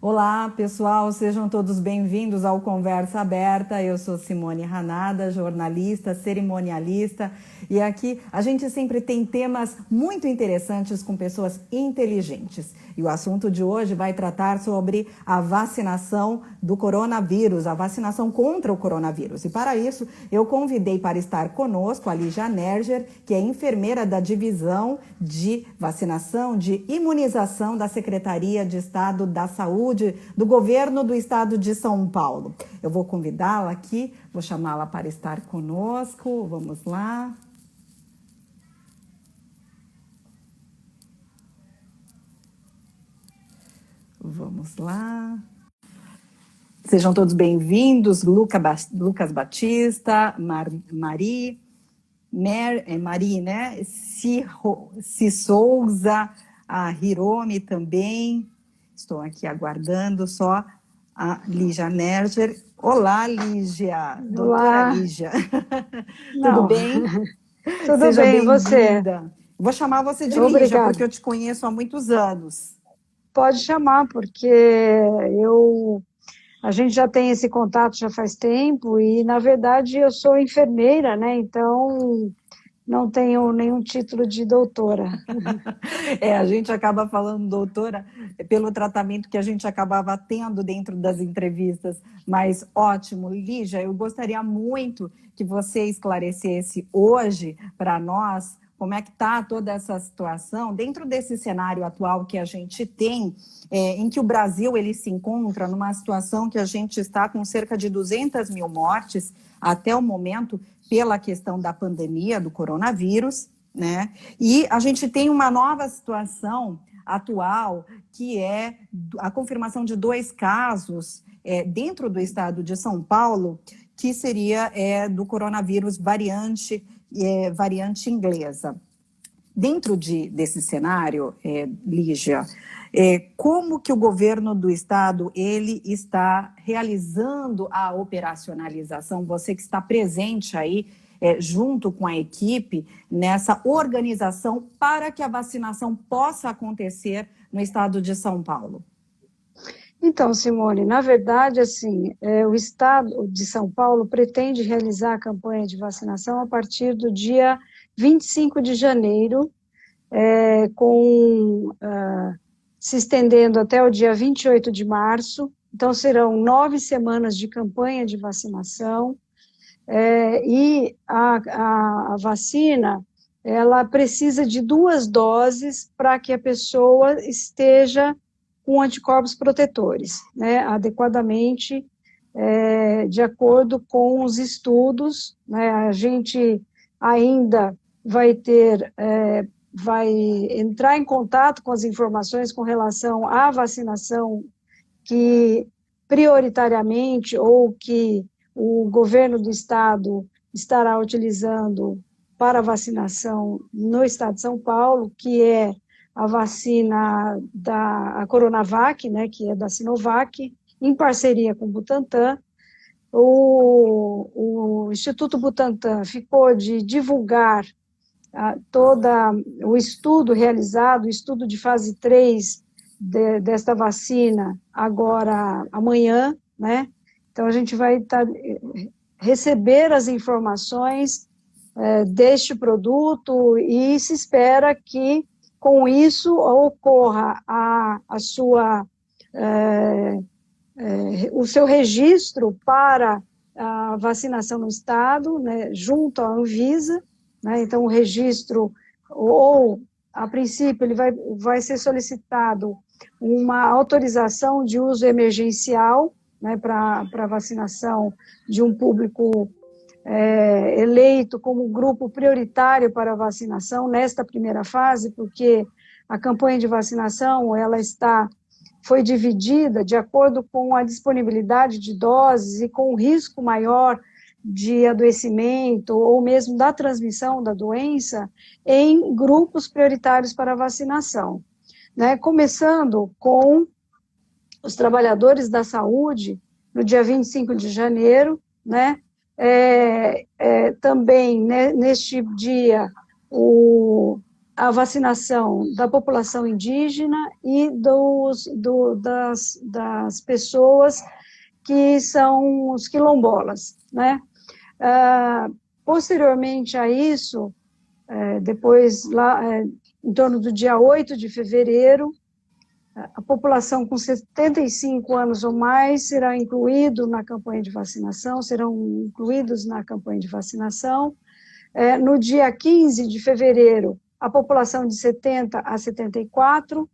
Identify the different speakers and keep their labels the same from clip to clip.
Speaker 1: Olá, pessoal, sejam todos bem-vindos ao Conversa Aberta. Eu sou Simone Hanada, jornalista, cerimonialista, e aqui a gente sempre tem temas muito interessantes com pessoas inteligentes. E o assunto de hoje vai tratar sobre a vacinação do coronavírus, a vacinação contra o coronavírus. E para isso, eu convidei para estar conosco a Lígia Nerger, que é enfermeira da Divisão de Vacinação, de Imunização da Secretaria de Estado da Saúde do Governo do Estado de São Paulo. Eu vou convidá-la aqui, vou chamá-la para estar conosco. Vamos lá. Vamos lá. Sejam todos bem-vindos, Lucas Batista, Mari, né? Si Souza, a Hiromi também. Estou aqui aguardando só a Lígia Nerger. Olá, Lígia, doutora Lígia. Tudo bem?
Speaker 2: Tudo
Speaker 1: Seja
Speaker 2: bem, você?
Speaker 1: Vou chamar você de
Speaker 2: Obrigada.
Speaker 1: Lígia, porque eu te conheço há muitos anos.
Speaker 2: Pode chamar, porque a gente já tem esse contato já faz tempo e, na verdade, eu sou enfermeira, né? Então, não tenho nenhum título de doutora.
Speaker 1: A gente acaba falando doutora pelo tratamento que a gente acabava tendo dentro das entrevistas, mas ótimo. Lígia, eu gostaria muito que você esclarecesse hoje para nós como é que está toda essa situação dentro desse cenário atual que a gente tem, em que o Brasil ele se encontra numa situação que a gente está com cerca de 200 mil mortes até o momento pela questão da pandemia do coronavírus, né? E a gente tem uma nova situação atual, que é a confirmação de 2 casos dentro do estado de São Paulo, que seria do coronavírus variante inglesa. Dentro desse cenário, Lígia, como que o governo do estado ele está realizando a operacionalização? Você que está presente aí, junto com a equipe, nessa organização para que a vacinação possa acontecer no estado de São Paulo.
Speaker 2: Então, Simone, na verdade, assim, o estado de São Paulo pretende realizar a campanha de vacinação a partir do dia 25 de janeiro, se estendendo até o dia 28 de março. Então, serão 9 semanas de campanha de vacinação. E a vacina, ela precisa de 2 doses para que a pessoa esteja com anticorpos protetores, né, adequadamente, de acordo com os estudos, né. A gente ainda vai entrar em contato com as informações com relação à vacinação que prioritariamente ou que o governo do estado estará utilizando para vacinação no estado de São Paulo, que é a vacina da Coronavac, né, que é da Sinovac, em parceria com o Butantan. O Instituto Butantan ficou de divulgar todo o estudo realizado, o estudo de fase 3 desta vacina, agora, amanhã, né? Então, a gente vai receber as informações deste produto e se espera que, com isso, ocorra o seu registro para a vacinação no estado, né, junto à Anvisa, né. Então, o registro, ou, a princípio, ele vai ser solicitado uma autorização de uso emergencial, né, para vacinação de um público eleito como grupo prioritário para a vacinação nesta primeira fase, porque a campanha de vacinação foi dividida de acordo com a disponibilidade de doses e com o risco maior de adoecimento ou mesmo da transmissão da doença em grupos prioritários para a vacinação, né? Começando com os trabalhadores da saúde, no dia 25 de janeiro, né? Também, né, neste dia, a vacinação da população indígena e das pessoas que são os quilombolas, né? Posteriormente a isso, depois, lá, em torno do dia 8 de fevereiro, a população com 75 anos ou mais serão incluídos na campanha de vacinação. No dia 15 de fevereiro, a população de 70 a 74,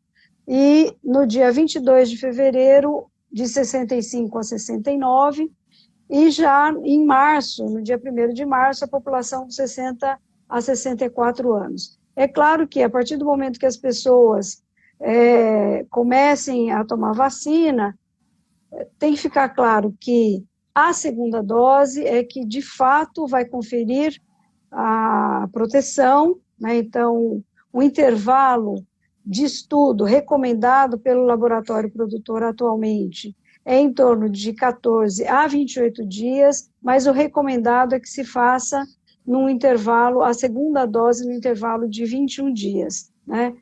Speaker 2: e no dia 22 de fevereiro, de 65 a 69, e já em março, no dia 1º de março, a população de 60 a 64 anos. É claro que, a partir do momento que as pessoas comecem a tomar vacina, tem que ficar claro que a segunda dose é que, de fato, vai conferir a proteção, né? Então, o intervalo de estudo recomendado pelo laboratório produtor atualmente é em torno de 14 a 28 dias, mas o recomendado é que se faça num intervalo, a segunda dose no intervalo de 21 dias, né?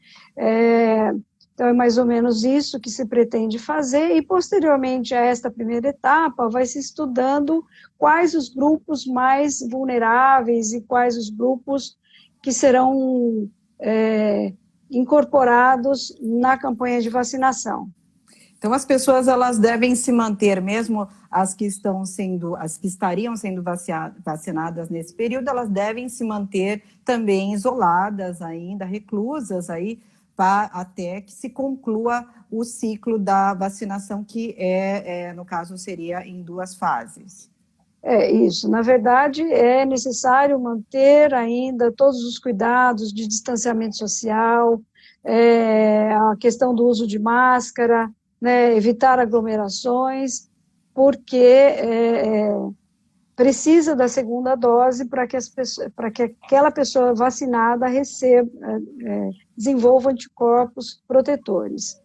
Speaker 2: Então, é mais ou menos isso que se pretende fazer, e posteriormente a esta primeira etapa, vai se estudando quais os grupos mais vulneráveis e quais os grupos que serão incorporados na campanha de vacinação.
Speaker 1: Então, as pessoas, elas devem se manter, mesmo as que estariam sendo vacinadas nesse período, elas devem se manter também isoladas ainda, reclusas aí, até que se conclua o ciclo da vacinação, que no caso, seria em 2 fases.
Speaker 2: Isso. Na verdade, é necessário manter ainda todos os cuidados de distanciamento social, a questão do uso de máscara, né, evitar aglomerações, porque precisa da segunda dose para que aquela pessoa vacinada desenvolva anticorpos protetores.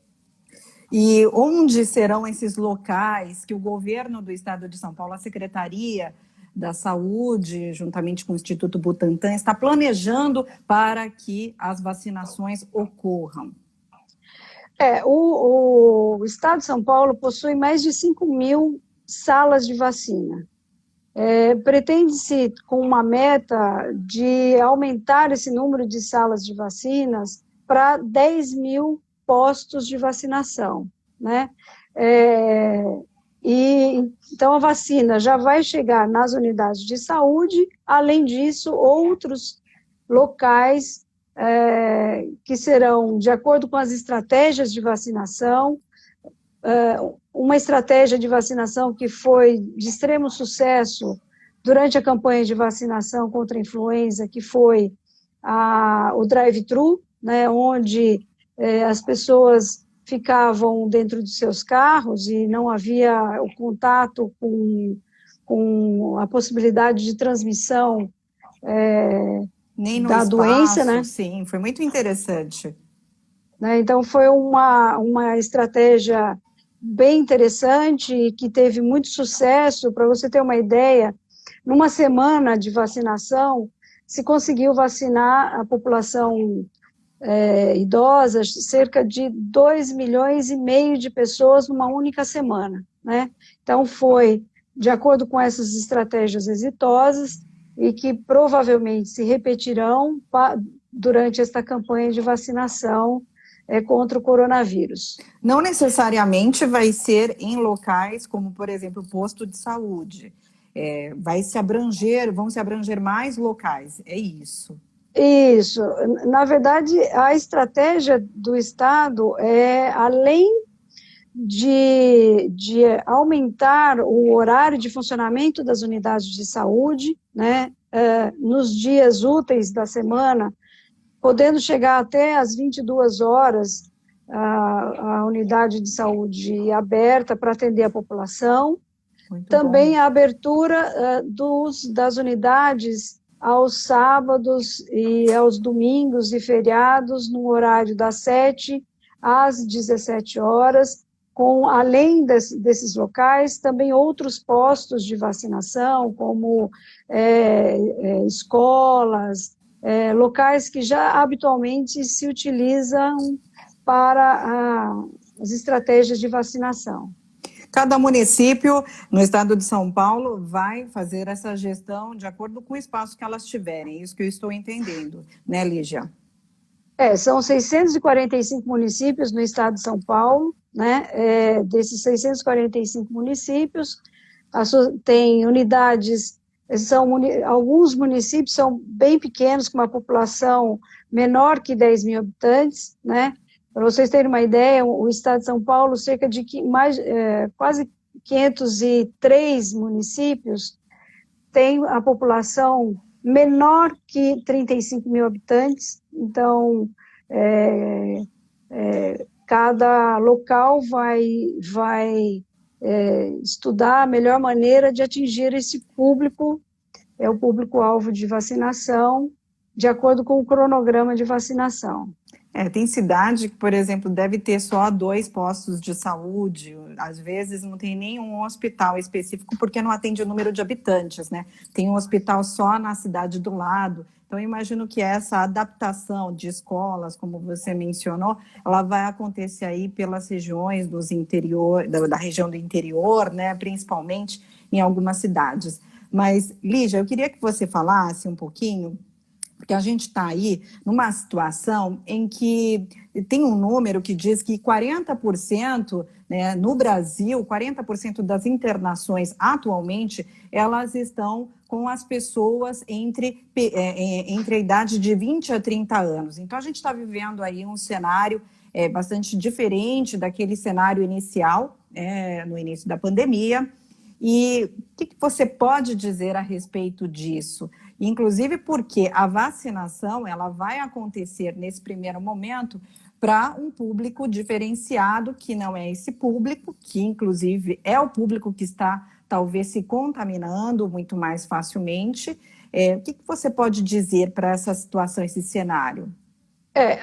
Speaker 1: E onde serão esses locais que o governo do estado de São Paulo, a Secretaria da Saúde, juntamente com o Instituto Butantan, está planejando para que as vacinações ocorram?
Speaker 2: O estado de São Paulo possui mais de 5.000 salas de vacina. Pretende-se, com uma meta de aumentar esse número de salas de vacinas para 10.000 postos de vacinação, né? Então, a vacina já vai chegar nas unidades de saúde. Além disso, outros locais que serão, de acordo com as estratégias de vacinação, uma estratégia de vacinação que foi de extremo sucesso durante a campanha de vacinação contra a influenza, que foi o drive-thru, né, onde as pessoas ficavam dentro de seus carros e não havia o contato com a possibilidade de transmissão
Speaker 1: nem no
Speaker 2: da
Speaker 1: espaço,
Speaker 2: doença, né?
Speaker 1: Sim, foi muito interessante.
Speaker 2: Então, foi uma estratégia bem interessante e que teve muito sucesso. Para você ter uma ideia, numa semana de vacinação, se conseguiu vacinar a população idosa, cerca de 2,5 milhões de pessoas numa única semana, né? Então, foi de acordo com essas estratégias exitosas e que provavelmente se repetirão durante esta campanha de vacinação contra o coronavírus.
Speaker 1: Não necessariamente vai ser em locais como, por exemplo, posto de saúde. Vão se abranger mais locais, é isso?
Speaker 2: Isso. Na verdade, a estratégia do Estado é, além de aumentar o horário de funcionamento das unidades de saúde, né, nos dias úteis da semana, podendo chegar até às 22 horas, a unidade de saúde aberta para atender a população. Muito também bom. A abertura das unidades aos sábados e aos domingos e feriados, no horário das 7 às 17 horas, além desses locais, também outros postos de vacinação, como escolas, locais que já habitualmente se utilizam para as estratégias de vacinação.
Speaker 1: Cada município no estado de São Paulo vai fazer essa gestão de acordo com o espaço que elas tiverem, isso que eu estou entendendo, né, Lígia?
Speaker 2: São 645 municípios no estado de São Paulo, né? Desses 645 municípios, tem unidades, alguns municípios são bem pequenos, com uma população menor que 10 mil habitantes, né? Para vocês terem uma ideia, o estado de São Paulo, cerca de quase 503 municípios, tem a população menor que 35 mil habitantes, então, cada local vai estudar a melhor maneira de atingir esse público, o público-alvo de vacinação, de acordo com o cronograma de vacinação.
Speaker 1: Tem cidade que, por exemplo, deve ter só 2 postos de saúde, às vezes não tem nenhum hospital específico, porque não atende o número de habitantes, né? Tem um hospital só na cidade do lado. Então, eu imagino que essa adaptação de escolas, como você mencionou, ela vai acontecer aí pelas regiões da região do interior, né? Principalmente em algumas cidades. Mas, Lígia, eu queria que você falasse um pouquinho, porque a gente está aí numa situação em que tem um número que diz que 40%, né, no Brasil, 40% das internações atualmente, elas estão com as pessoas entre a idade de 20 a 30 anos. Então, a gente está vivendo aí um cenário bastante diferente daquele cenário inicial, no início da pandemia. E o que você pode dizer a respeito disso? Inclusive porque a vacinação ela vai acontecer nesse primeiro momento para um público diferenciado, que não é esse público, que inclusive é o público que está talvez se contaminando muito mais facilmente. O que você pode dizer para essa situação, esse cenário?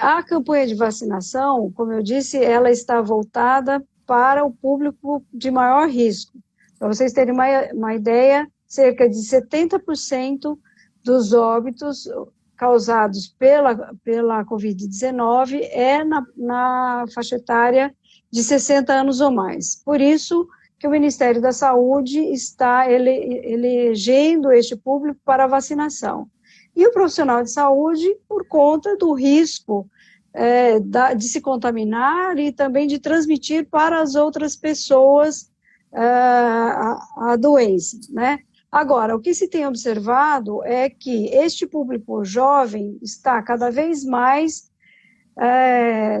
Speaker 2: A campanha de vacinação, como eu disse, ela está voltada para o público de maior risco. Para vocês terem uma ideia, cerca de 70% dos óbitos causados pela Covid-19 na faixa etária de 60 anos ou mais. Por isso que o Ministério da Saúde está elegendo este público para a vacinação. E o profissional de saúde, por conta do risco de se contaminar e também de transmitir para as outras pessoas a doença, né? Agora, o que se tem observado é que este público jovem está cada vez mais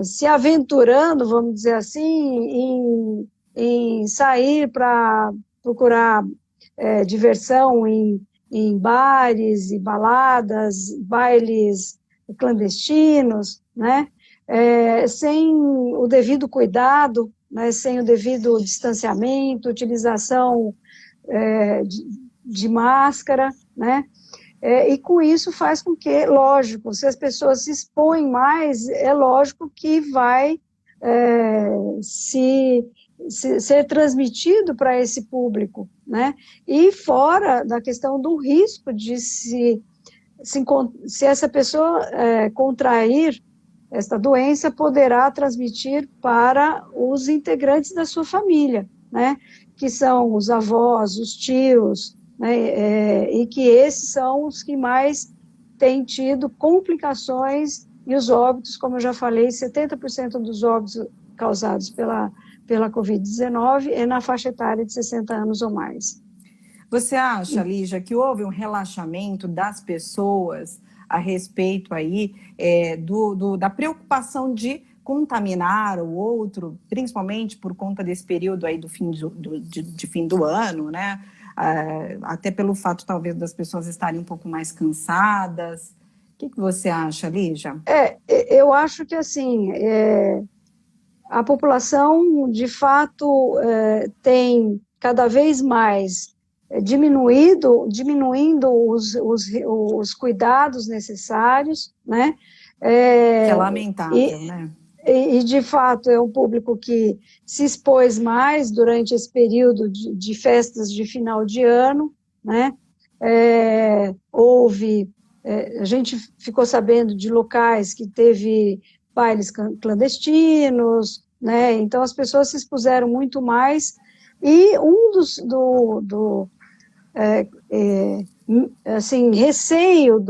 Speaker 2: se aventurando, vamos dizer assim, em sair para procurar diversão em bares e baladas, bailes clandestinos, né? Sem o devido cuidado, né? Sem o devido distanciamento, utilização de máscara, né? E com isso faz com que, lógico, se as pessoas se expõem mais, é lógico que vai ser transmitido para esse público, né? E fora da questão do risco de se essa pessoa contrair esta doença, poderá transmitir para os integrantes da sua família, né? Que são os avós, os tios, né? E que esses são os que mais têm tido complicações e os óbitos, como eu já falei, 70% dos óbitos causados pela Covid-19 é na faixa etária de 60 anos ou mais.
Speaker 1: Você acha, Lígia, que houve um relaxamento das pessoas a respeito aí da preocupação de contaminar o outro, principalmente por conta desse período aí de fim do ano, né? Até pelo fato, talvez, das pessoas estarem um pouco mais cansadas. O que você acha, Lígia?
Speaker 2: Eu acho que, assim, a população, de fato, tem cada vez mais diminuindo os cuidados necessários, né?
Speaker 1: Que é lamentável, né?
Speaker 2: E, de fato, é um público que se expôs mais durante esse período de festas de final de ano, né? Houve a gente ficou sabendo de locais que teve bailes clandestinos, né? Então as pessoas se expuseram muito mais, e um assim, receio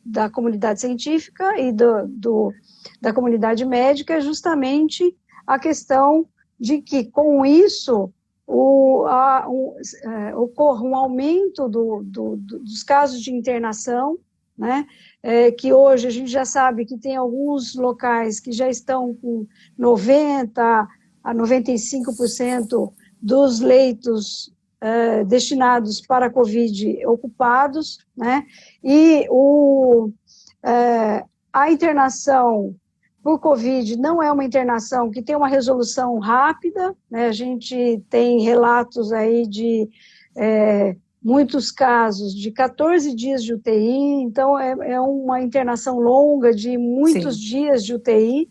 Speaker 2: da comunidade científica e da comunidade médica é justamente a questão de que, com isso, ocorra um aumento dos casos de internação, né? Que hoje a gente já sabe que tem alguns locais que já estão com 90% a 95% dos leitos destinados para a Covid ocupados, né? E a internação por Covid não é uma internação que tem uma resolução rápida, né? A gente tem relatos aí de muitos casos de 14 dias de UTI, então é uma internação longa de muitos dias de UTI,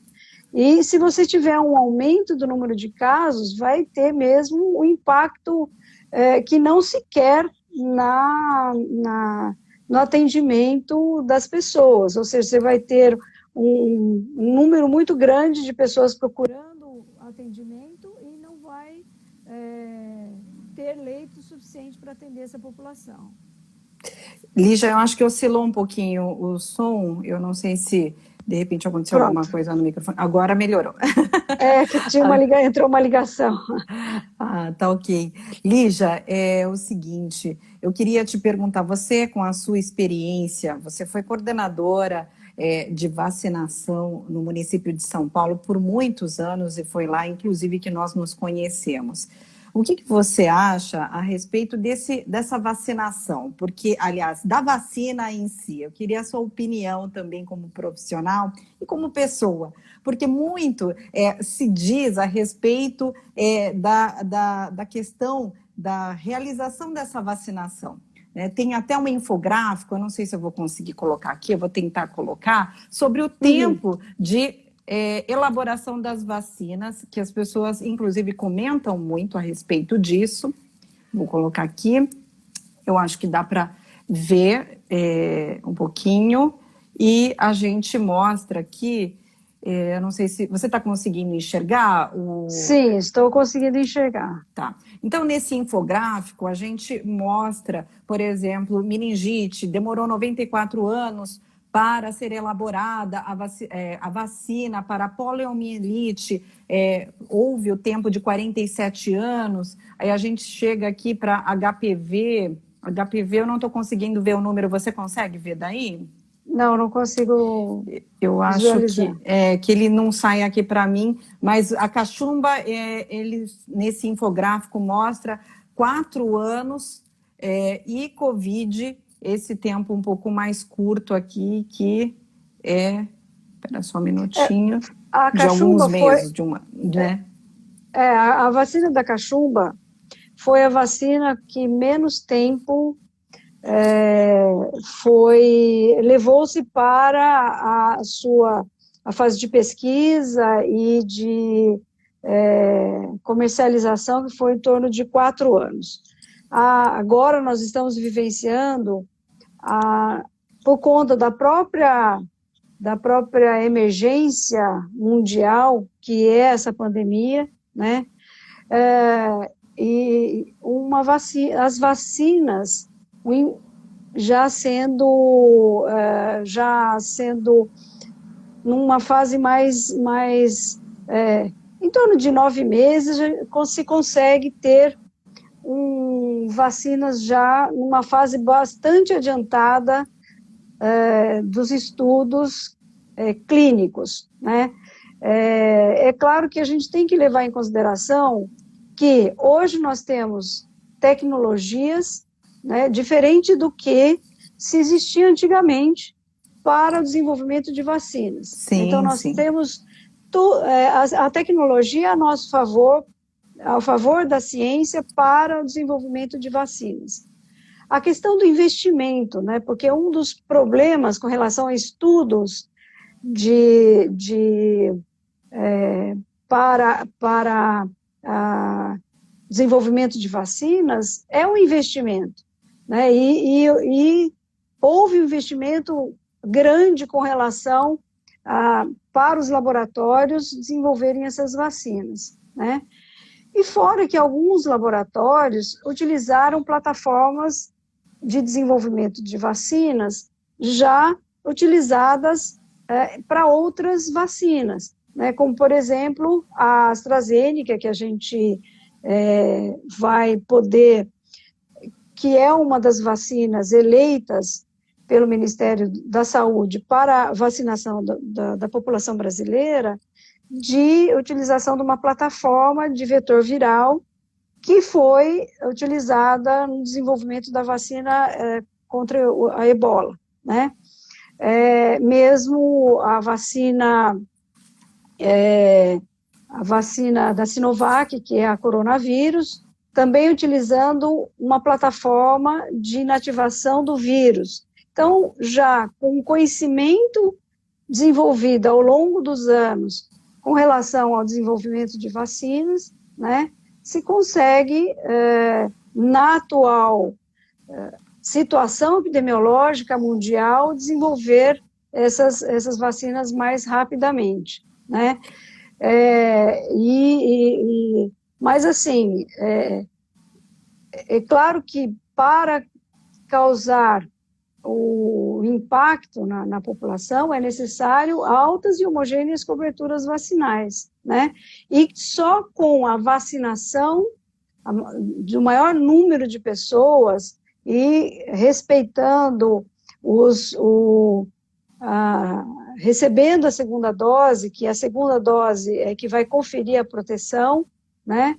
Speaker 2: e se você tiver um aumento do número de casos, vai ter mesmo um impacto que não se quer no atendimento das pessoas, ou seja, você vai ter um número muito grande de pessoas procurando atendimento e não vai ter leito suficiente para atender essa população.
Speaker 1: Lígia, eu acho que oscilou um pouquinho o som, eu não sei se de repente aconteceu alguma coisa no microfone. Agora melhorou.
Speaker 2: Que entrou uma ligação.
Speaker 1: Tá ok. Lígia, é o seguinte, eu queria te perguntar, você com a sua experiência, você foi coordenadora de vacinação no município de São Paulo por muitos anos, e foi lá, inclusive, que nós nos conhecemos. O que você acha a respeito dessa vacinação? Porque, aliás, da vacina em si, eu queria a sua opinião também como profissional e como pessoa, porque muito se diz a respeito da questão da realização dessa vacinação. Tem até um infográfico, eu não sei se eu vou conseguir colocar aqui, eu vou tentar colocar, sobre o tempo de elaboração das vacinas, que as pessoas, inclusive, comentam muito a respeito disso. Vou colocar aqui, eu acho que dá para ver um pouquinho, e a gente mostra aqui, eu não sei se você está conseguindo enxergar
Speaker 2: Sim, estou conseguindo enxergar.
Speaker 1: Tá. Então, nesse infográfico, a gente mostra, por exemplo, meningite, demorou 94 anos para ser elaborada a vacina para a poliomielite, houve o tempo de 47 anos, aí a gente chega aqui para HPV eu não estou conseguindo ver o número, você consegue ver daí?
Speaker 2: Não consigo.
Speaker 1: Eu acho que ele não sai aqui para mim, mas a cachumba, ele nesse infográfico mostra 4 anos e Covid, esse tempo um pouco mais curto aqui, que espera só um minutinho, de alguns meses, né?
Speaker 2: A vacina da cachumba foi a vacina que menos tempo levou-se para a fase de pesquisa e de comercialização, que foi em torno de 4 anos. Agora nós estamos vivenciando, por conta da própria emergência mundial, que é essa pandemia, né? E as vacinas já sendo numa fase mais em torno de 9 meses, se consegue ter vacinas já numa fase bastante adiantada dos estudos clínicos, né? É claro que a gente tem que levar em consideração que hoje nós temos tecnologias, né, diferente do que se existia antigamente para o desenvolvimento de vacinas.
Speaker 1: Sim,
Speaker 2: então, nós temos a tecnologia a nosso favor, ao favor da ciência para o desenvolvimento de vacinas. A questão do investimento, né, porque um dos problemas com relação a estudos para desenvolvimento de vacinas é um investimento, né? E houve um investimento grande com relação para os laboratórios desenvolverem essas vacinas, né? E fora que alguns laboratórios utilizaram plataformas de desenvolvimento de vacinas já utilizadas para outras vacinas, né? Como, por exemplo, a AstraZeneca, que a gente vai poder, que é uma das vacinas eleitas pelo Ministério da Saúde para a vacinação da população brasileira, de utilização de uma plataforma de vetor viral que foi utilizada no desenvolvimento da vacina contra a ebola, né? Mesmo a vacina da Sinovac, que é a coronavírus, também utilizando uma plataforma de inativação do vírus. Então, já com o conhecimento desenvolvido ao longo dos anos com relação ao desenvolvimento de vacinas, né, se consegue, na atual situação epidemiológica mundial, desenvolver essas vacinas mais rapidamente, né? Mas, assim, é claro que para causar o impacto na população, é necessário altas e homogêneas coberturas vacinais, né? E só com a vacinação do maior número de pessoas e respeitando recebendo a segunda dose, que a segunda dose é que vai conferir a proteção, né?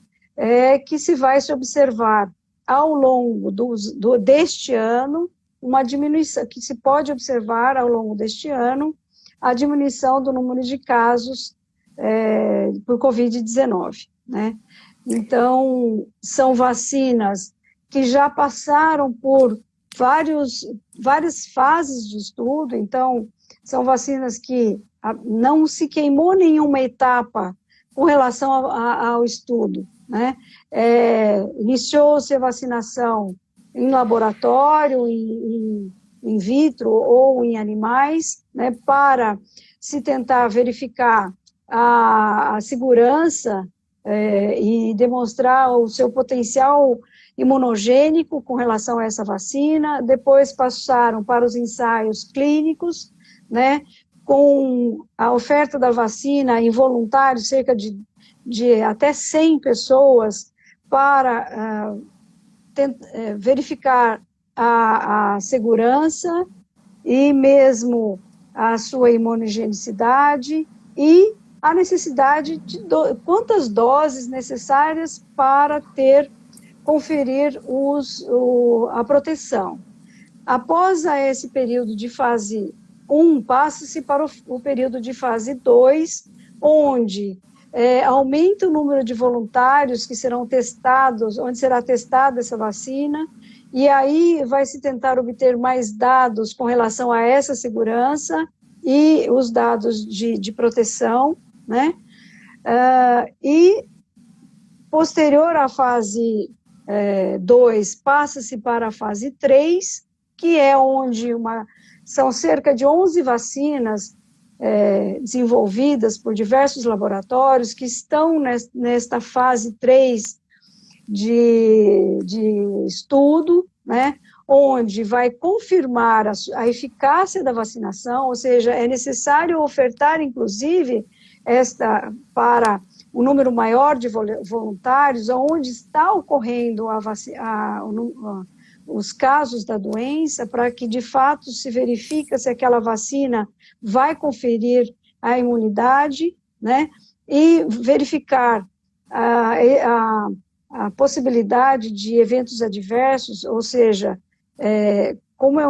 Speaker 2: Que se vai se observar ao longo deste ano uma diminuição, que se pode observar ao longo deste ano, a diminuição do número de casos por Covid-19, né? Então, são vacinas que já passaram por várias fases de estudo, então, são vacinas que não se queimou nenhuma etapa com relação ao estudo, né? Iniciou-se a vacinação em laboratório, in vitro ou em animais, né, para se tentar verificar a segurança e demonstrar o seu potencial imunogênico com relação a essa vacina. Depois passaram para os ensaios clínicos, né, com a oferta da vacina em voluntários, cerca de até 100 pessoas, para verificar a segurança e mesmo a sua imunogenicidade e a necessidade de quantas doses necessárias para conferir a proteção. Após esse período de fase 1, passa-se para o período de fase 2, onde aumenta o número de voluntários que serão testados, onde será testada essa vacina, e aí vai se tentar obter mais dados com relação a essa segurança e os dados de proteção, né? E posterior à fase 2, passa-se para a fase 3, que é onde são cerca de 11 vacinas desenvolvidas por diversos laboratórios que estão nesta fase 3 de estudo, né, onde vai confirmar a eficácia da vacinação, ou seja, é necessário ofertar, inclusive, para um número maior de voluntários, onde está ocorrendo os casos da doença, para que, de fato, se verifique se aquela vacina vai conferir a imunidade, né, e verificar a possibilidade de eventos adversos, ou seja, como é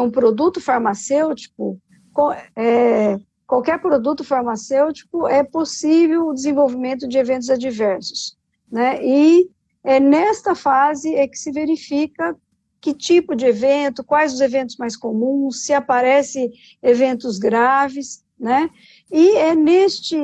Speaker 2: um produto farmacêutico, qualquer produto farmacêutico é possível o desenvolvimento de eventos adversos, né, e nesta fase que se verifica que tipo de evento, quais os eventos mais comuns, se aparecem eventos graves, né? E é neste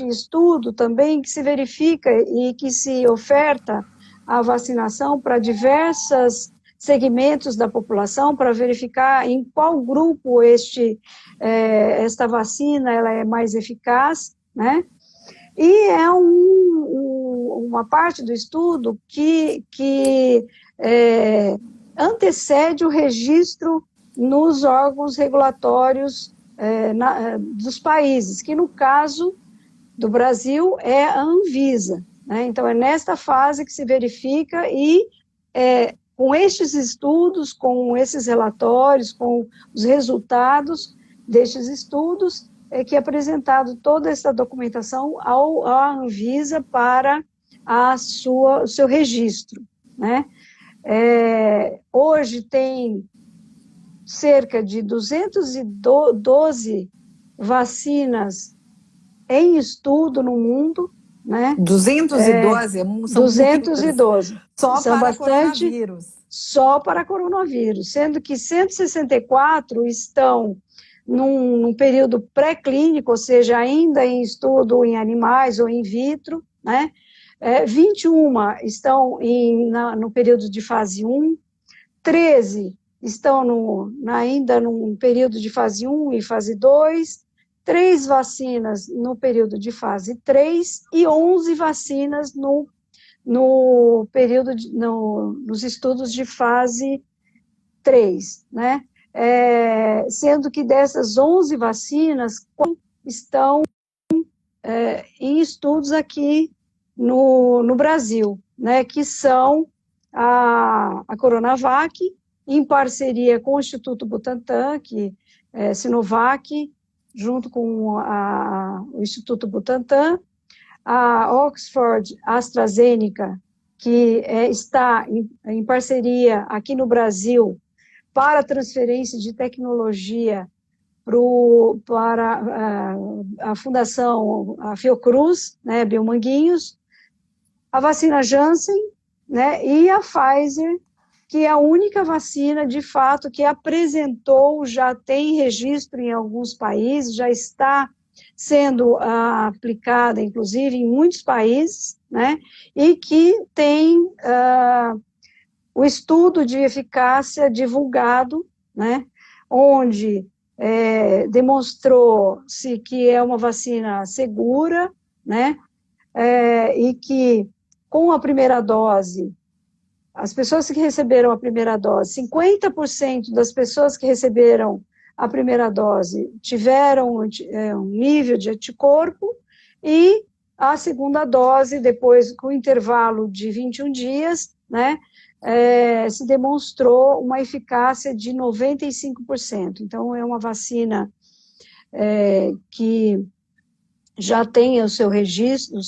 Speaker 2: estudo também que se verifica e que se oferta a vacinação para diversas segmentos da população para verificar em qual grupo esta vacina ela é mais eficaz, né? E é uma parte do estudo que antecede o registro nos órgãos regulatórios dos países, que no caso do Brasil é a Anvisa, né? Então é nesta fase que se verifica e com estes estudos, com esses relatórios, com os resultados destes estudos, é que é apresentado toda essa documentação à Anvisa para o seu registro, né? Hoje tem cerca de 212 vacinas em estudo no mundo, né?
Speaker 1: 212? São
Speaker 2: 212.
Speaker 1: Só
Speaker 2: são
Speaker 1: para
Speaker 2: bastante,
Speaker 1: coronavírus.
Speaker 2: Só para coronavírus, sendo que 164 estão num período pré-clínico, ou seja, ainda em estudo em animais ou in vitro, né? 21 estão no período de fase 1, 13 estão ainda num período de fase 1 e fase 2, 3 vacinas no período de fase 3 e 11 vacinas no período nos estudos de fase 3, né? Sendo que dessas 11 vacinas, estão em estudos aqui no Brasil, né? Que são a Coronavac, em parceria com o Instituto Butantan, que é Sinovac, junto com o Instituto Butantan, a Oxford AstraZeneca, que está em parceria aqui no Brasil para transferência de tecnologia para a Fundação Fiocruz, né, Biomanguinhos, a vacina Janssen, né, e a Pfizer, que é a única vacina, de fato, que apresentou, já tem registro em alguns países, já está sendo aplicada, inclusive, em muitos países, né, e que tem o estudo de eficácia divulgado, né, onde demonstrou-se que é uma vacina segura, né, e que com a primeira dose, as pessoas que receberam a primeira dose, 50% das pessoas que receberam a primeira dose tiveram um nível de anticorpo, e a segunda dose, depois, com intervalo de 21 dias, né, se demonstrou uma eficácia de 95%. Então, é uma vacina que já tem o seu registro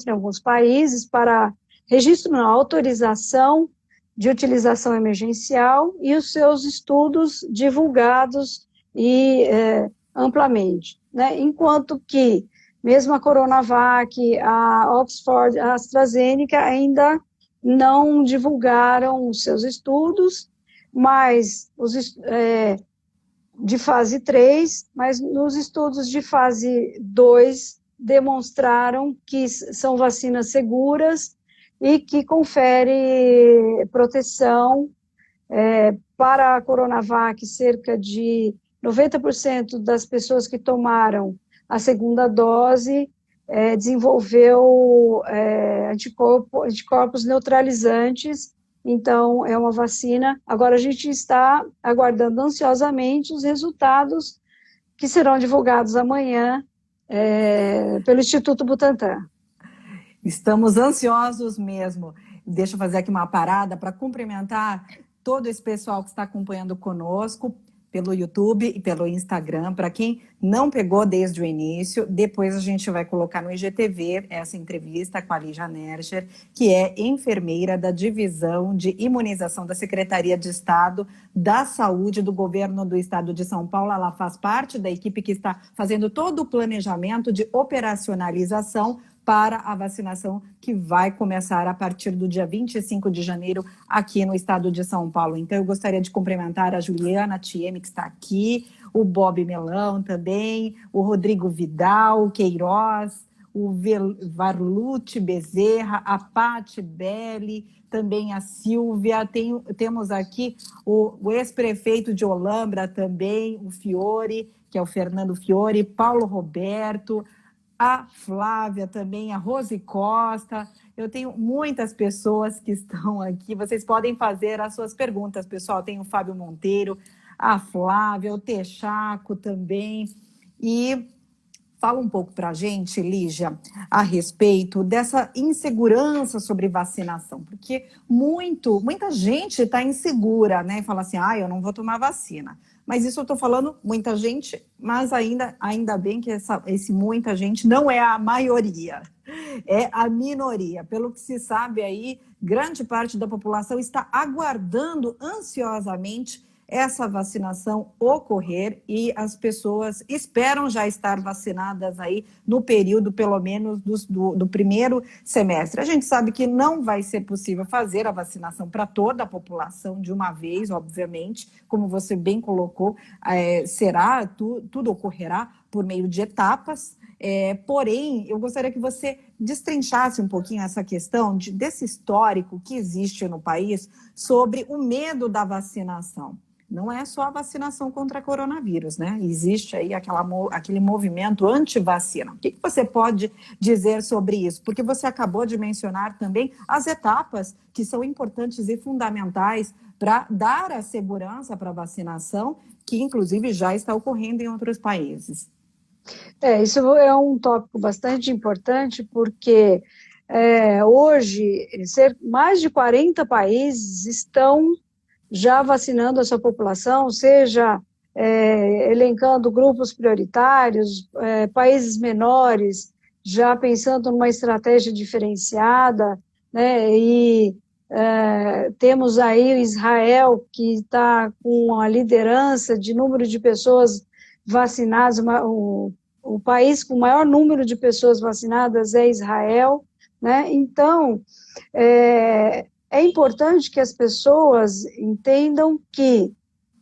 Speaker 2: em alguns países para registro na autorização de utilização emergencial e os seus estudos divulgados e amplamente, né? Enquanto que mesmo a Coronavac, a Oxford, a AstraZeneca ainda não divulgaram os seus estudos, mas de fase 3, mas nos estudos de fase 2 demonstraram que são vacinas seguras e que confere proteção para a Coronavac. Cerca de 90% das pessoas que tomaram a segunda dose desenvolveu anticorpos neutralizantes. Então, é uma vacina. Agora, a gente está aguardando ansiosamente os resultados que serão divulgados amanhã pelo Instituto Butantan.
Speaker 1: Estamos ansiosos mesmo. Deixa eu fazer aqui uma parada para cumprimentar todo esse pessoal que está acompanhando conosco pelo YouTube e pelo Instagram. Para quem não pegou desde o início, depois a gente vai colocar no IGTV essa entrevista com a Lígia Nercher, que é enfermeira da Divisão de Imunização da Secretaria de Estado da Saúde do Governo do Estado de São Paulo. Ela faz parte da equipe que está fazendo todo o planejamento de operacionalização para a vacinação que vai começar a partir do dia 25 de janeiro aqui no estado de São Paulo. Então, eu gostaria de cumprimentar a Juliana Thieme, que está aqui, o Bob Melão também, o Rodrigo Vidal, o Queiroz, o Varlute Bezerra, a Pati Belli, também a Silvia, temos aqui o ex-prefeito de Olambra também, o Fiore, que é o Fernando Fiore, Paulo Roberto, a Flávia também, a Rose Costa. Eu tenho muitas pessoas que estão aqui, vocês podem fazer as suas perguntas, pessoal. Tem o Fábio Monteiro, a Flávia, o Texaco também. E fala um pouco para a gente, Lígia, a respeito dessa insegurança sobre vacinação, porque muita gente está insegura, né? Fala assim, eu não vou tomar vacina. Mas isso eu estou falando muita gente, mas ainda bem que esse muita gente não é a maioria, é a minoria. Pelo que se sabe aí, grande parte da população está aguardando ansiosamente essa vacinação ocorrer e as pessoas esperam já estar vacinadas aí no período, pelo menos, do primeiro semestre. A gente sabe que não vai ser possível fazer a vacinação para toda a população de uma vez, obviamente, como você bem colocou, tudo ocorrerá por meio de etapas. Porém, eu gostaria que você destrinchasse um pouquinho essa questão desse histórico que existe no país sobre o medo da vacinação. Não é só a vacinação contra coronavírus, né? Existe aí aquele movimento anti-vacina. O que você pode dizer sobre isso? Porque você acabou de mencionar também as etapas que são importantes e fundamentais para dar a segurança para a vacinação, que inclusive já está ocorrendo em outros países.
Speaker 2: Isso é um tópico bastante importante, porque hoje mais de 40 países estão já vacinando a sua população, seja elencando grupos prioritários, países menores, já pensando numa estratégia diferenciada, né? E temos aí o Israel, que está com a liderança de número de pessoas vacinadas, o país com o maior número de pessoas vacinadas é Israel, né? Então, é importante que as pessoas entendam que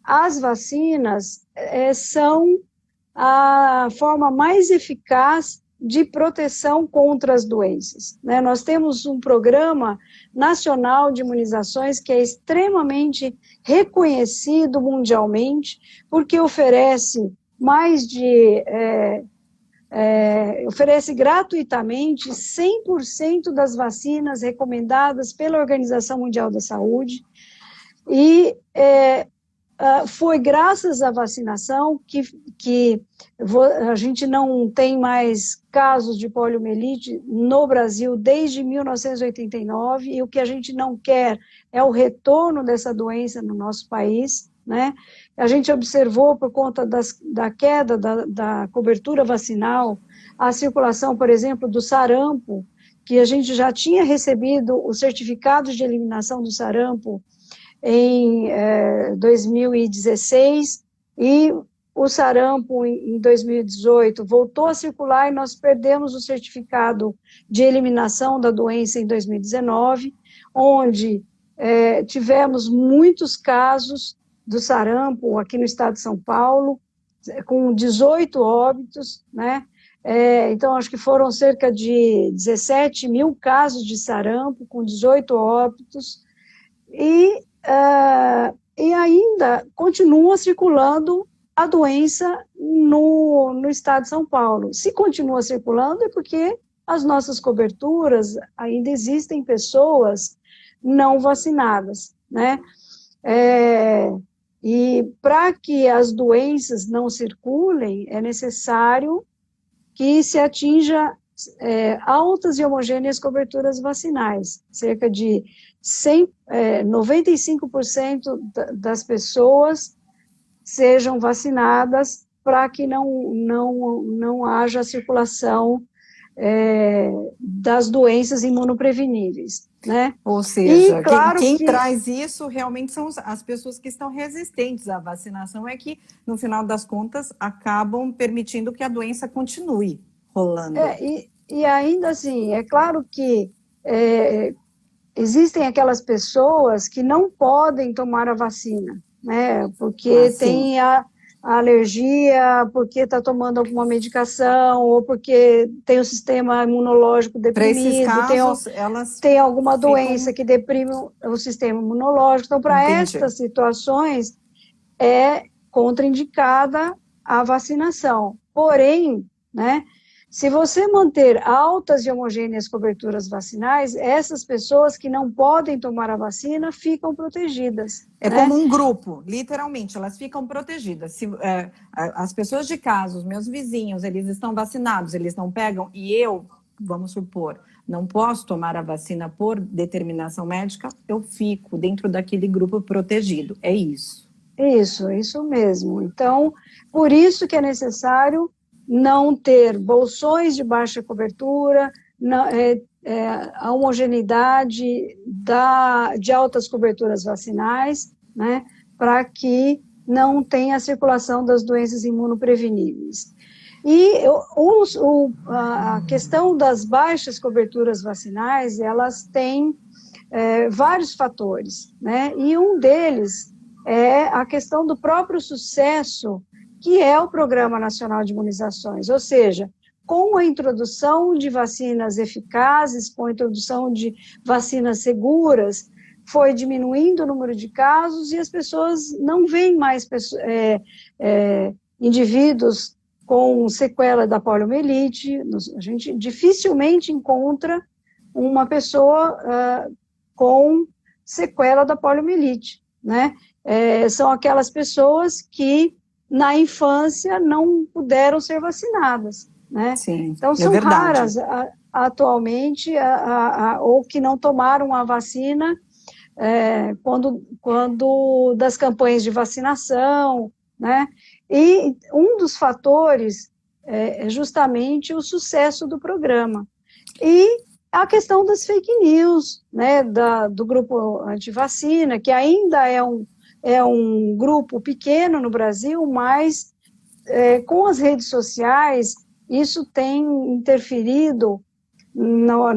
Speaker 2: as vacinas são a forma mais eficaz de proteção contra as doenças, né? Nós temos um programa nacional de imunizações que é extremamente reconhecido mundialmente, porque oferece oferece gratuitamente 100% das vacinas recomendadas pela Organização Mundial da Saúde, e foi graças à vacinação que a gente não tem mais casos de poliomielite no Brasil desde 1989, e o que a gente não quer é o retorno dessa doença no nosso país, né? A gente observou, por conta da queda da cobertura vacinal, a circulação, por exemplo, do sarampo, que a gente já tinha recebido os certificados de eliminação do sarampo em 2016, e o sarampo em 2018 voltou a circular e nós perdemos o certificado de eliminação da doença em 2019, onde tivemos muitos casos do sarampo aqui no estado de São Paulo, com 18 óbitos, né? Então, acho que foram cerca de 17 mil casos de sarampo, com 18 óbitos, e ainda continua circulando a doença no estado de São Paulo. Se continua circulando é porque as nossas coberturas, ainda existem pessoas não vacinadas, né? E para que as doenças não circulem, é necessário que se atinja altas e homogêneas coberturas vacinais. Cerca de 95% das pessoas sejam vacinadas para que não haja circulação das doenças imunopreveníveis, né?
Speaker 1: Ou seja,
Speaker 2: e, claro,
Speaker 1: quem traz isso realmente são as pessoas que estão resistentes à vacinação, é que, no final das contas, acabam permitindo que a doença continue rolando.
Speaker 2: E ainda assim, é claro que existem aquelas pessoas que não podem tomar a vacina, né? Porque tem a alergia, porque está tomando alguma medicação, ou porque tem o sistema imunológico
Speaker 1: Para esses
Speaker 2: deprimido,
Speaker 1: casos, elas
Speaker 2: tem alguma doença
Speaker 1: ficam...
Speaker 2: que deprime o sistema imunológico. Então, para
Speaker 1: Entendi.
Speaker 2: estas situações, é contraindicada a vacinação. Porém, né, se você manter altas e homogêneas coberturas vacinais, essas pessoas que não podem tomar a vacina ficam protegidas.
Speaker 1: É,
Speaker 2: né?
Speaker 1: como um grupo, literalmente, elas ficam protegidas. Se, as pessoas de casa, os meus vizinhos, eles estão vacinados, eles não pegam, e eu, vamos supor, não posso tomar a vacina por determinação médica, eu fico dentro daquele grupo protegido. É isso.
Speaker 2: Isso mesmo. Então, por isso que é necessário não ter bolsões de baixa cobertura, a homogeneidade de altas coberturas vacinais, né, para que não tenha a circulação das doenças imunopreveníveis. E a questão das baixas coberturas vacinais, elas têm vários fatores, né, e um deles é a questão do próprio sucesso que é o Programa Nacional de Imunizações, ou seja, com a introdução de vacinas eficazes, com a introdução de vacinas seguras, foi diminuindo o número de casos e as pessoas não veem mais indivíduos com sequela da poliomielite. A gente dificilmente encontra uma pessoa com sequela da poliomielite, né? São aquelas pessoas que na infância não puderam ser vacinadas, né?
Speaker 1: Sim,
Speaker 2: Então, são
Speaker 1: verdade.
Speaker 2: raras atualmente, ou que não tomaram a vacina quando das campanhas de vacinação, né? E um dos fatores é justamente o sucesso do programa. E a questão das fake news, né, do grupo antivacina, que ainda é um grupo pequeno no Brasil, mas com as redes sociais, isso tem interferido no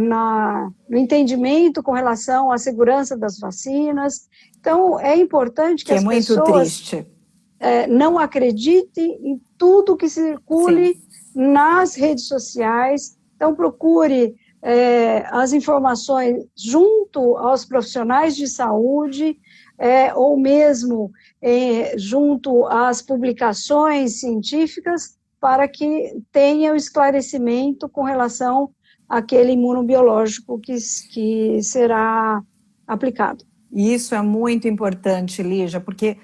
Speaker 2: entendimento com relação à segurança das vacinas. Então, é importante que
Speaker 1: Que é
Speaker 2: as
Speaker 1: muito
Speaker 2: pessoas
Speaker 1: triste.
Speaker 2: não acreditem em tudo que circule
Speaker 1: Sim.
Speaker 2: nas redes sociais. Então, procure as informações junto aos profissionais de saúde, ou mesmo junto às publicações científicas, para que tenha o esclarecimento com relação àquele imunobiológico que será aplicado.
Speaker 1: E isso é muito importante, Lígia, porque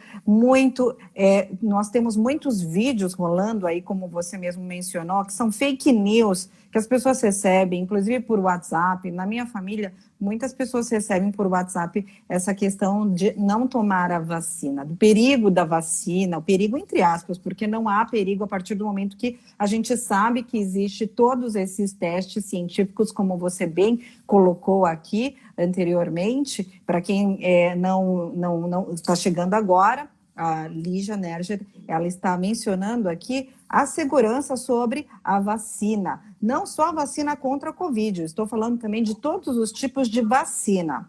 Speaker 1: nós temos muitos vídeos rolando aí, como você mesmo mencionou, que são fake news, que as pessoas recebem, inclusive por WhatsApp. Na minha família, muitas pessoas recebem por WhatsApp essa questão de não tomar a vacina, do perigo da vacina, o perigo entre aspas, porque não há perigo a partir do momento que a gente sabe que existe todos esses testes científicos, como você bem colocou aqui anteriormente. Para quem não está chegando agora, a Lígia Nerger, ela está mencionando aqui a segurança sobre a vacina, não só a vacina contra a Covid, eu estou falando também de todos os tipos de vacina,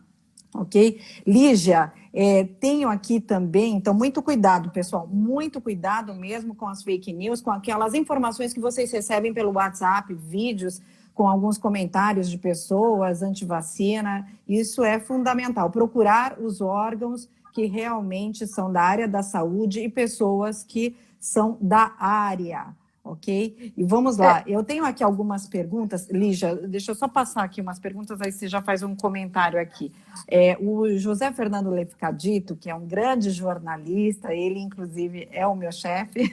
Speaker 1: ok? Lígia, tenho aqui também, então muito cuidado, pessoal, muito cuidado mesmo com as fake news, com aquelas informações que vocês recebem pelo WhatsApp, vídeos com alguns comentários de pessoas anti-vacina. Isso é fundamental, procurar os órgãos que realmente são da área da saúde e pessoas que são da área, ok? E vamos lá, eu tenho aqui algumas perguntas. Lígia, deixa eu só passar aqui umas perguntas, aí você já faz um comentário aqui. O José Fernando Lefcadito, que é um grande jornalista, ele inclusive é o meu chefe,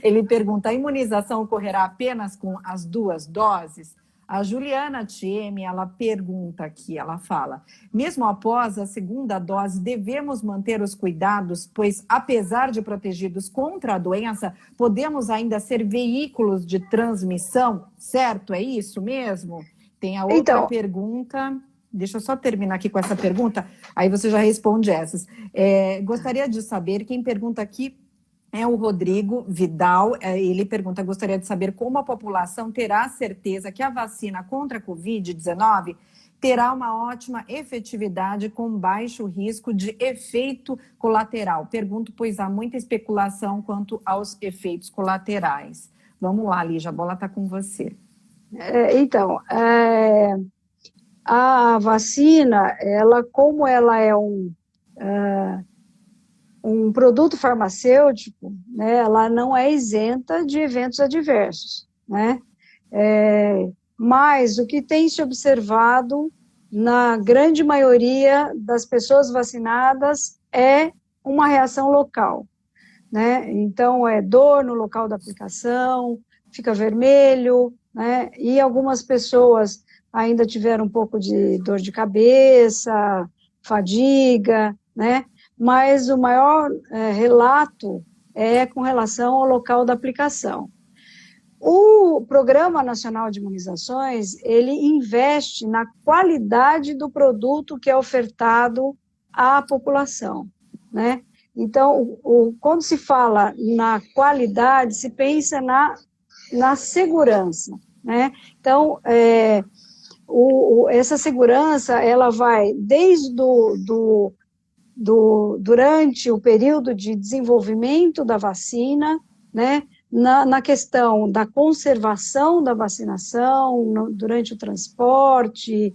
Speaker 1: ele pergunta: a imunização ocorrerá apenas com as 2 doses? A Juliana Thieme, ela pergunta aqui, ela fala: mesmo após a 2ª dose, devemos manter os cuidados, pois, apesar de protegidos contra a doença, podemos ainda ser veículos de transmissão, certo? É isso mesmo? Tem a outra pergunta, deixa eu só terminar aqui com essa pergunta, aí você já responde essas. Gostaria de saber, quem pergunta aqui é o Rodrigo Vidal. Ele pergunta: gostaria de saber como a população terá certeza que a vacina contra a Covid-19 terá uma ótima efetividade com baixo risco de efeito colateral? Pergunto, pois há muita especulação quanto aos efeitos colaterais. Vamos lá, Lígia, a bola está com você.
Speaker 2: A vacina, como ela é um produto farmacêutico, né, ela não é isenta de eventos adversos, né? Mas o que tem se observado na grande maioria das pessoas vacinadas é uma reação local, né? Então, é dor no local da aplicação, fica vermelho, né? E algumas pessoas ainda tiveram um pouco de dor de cabeça, fadiga, né? Mas o maior relato é com relação ao local da aplicação. O Programa Nacional de Imunizações, ele investe na qualidade do produto que é ofertado à população, né? Então, quando se fala na qualidade, se pensa na segurança, né? Então, essa segurança, ela vai desde durante o período de desenvolvimento da vacina, né? Na questão da conservação da vacinação, durante o transporte,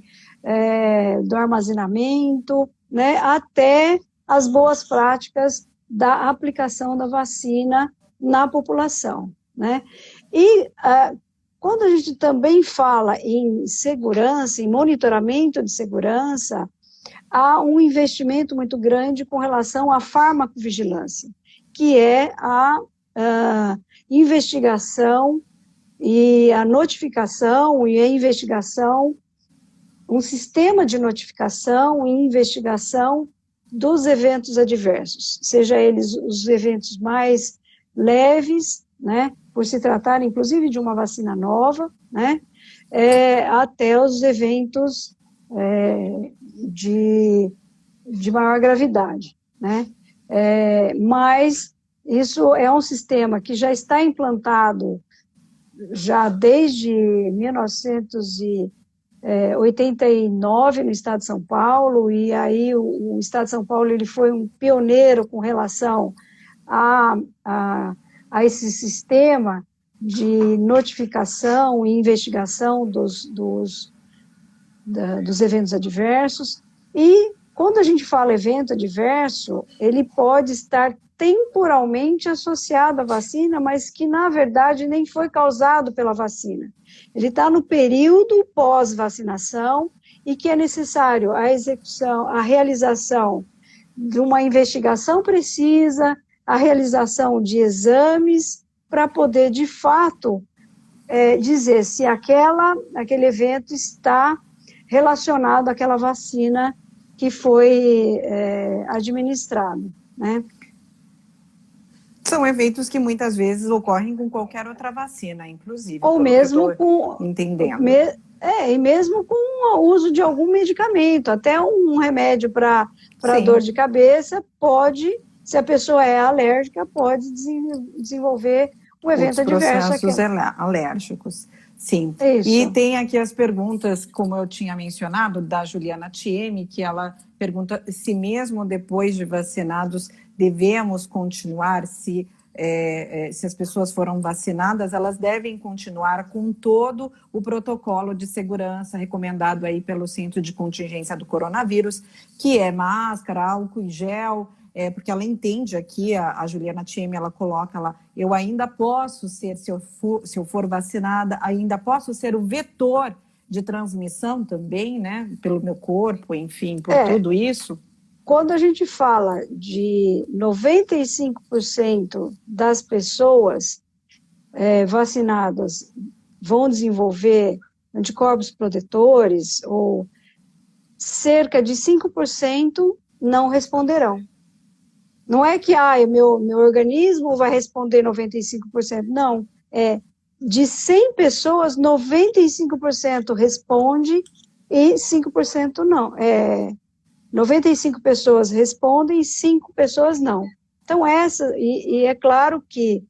Speaker 2: do armazenamento, né, até as boas práticas da aplicação da vacina na população, né? E quando a gente também fala em segurança, em monitoramento de segurança, há um investimento muito grande com relação à farmacovigilância, que é a investigação e a notificação e a investigação, um sistema de notificação e investigação dos eventos adversos, seja eles os eventos mais leves, né, por se tratar inclusive de uma vacina nova, né, até os eventos de maior gravidade, né, mas isso é um sistema que já está implantado já desde 1989 no estado de São Paulo, e aí o estado de São Paulo ele foi um pioneiro com relação a esse sistema de notificação e investigação dos eventos adversos. E quando a gente fala evento adverso, ele pode estar temporalmente associado à vacina, mas que, na verdade, nem foi causado pela vacina. Ele está no período pós-vacinação e que é necessário a realização de uma investigação precisa, a realização de exames, para poder, de fato, dizer se aquele evento está relacionado àquela vacina que foi administrada, né?
Speaker 1: São eventos que muitas vezes ocorrem com qualquer outra vacina, inclusive.
Speaker 2: Ou mesmo com...
Speaker 1: Entendendo.
Speaker 2: E mesmo com o uso de algum medicamento, até um remédio para dor de cabeça, se a pessoa é alérgica, pode desenvolver um evento adverso.
Speaker 1: Processos alérgicos. Sim.
Speaker 2: Isso.
Speaker 1: E tem aqui as perguntas, como eu tinha mencionado, da Juliana Thieme, que ela pergunta se mesmo depois de vacinados devemos continuar, se as pessoas foram vacinadas, elas devem continuar com todo o protocolo de segurança recomendado aí pelo Centro de Contingência do Coronavírus, que é máscara, álcool em gel, porque ela entende aqui, a Juliana Thieme, ela coloca lá, eu ainda posso ser, se eu for vacinada, ainda posso ser o vetor de transmissão também, né, pelo meu corpo, enfim, por tudo isso.
Speaker 2: Quando a gente fala de 95% das pessoas vacinadas vão desenvolver anticorpos protetores, ou cerca de 5% não responderão. Não é que meu organismo vai responder 95%, não. De 100 pessoas, 95% responde e 5% não. 95 pessoas respondem e 5 pessoas não. Então, e é claro que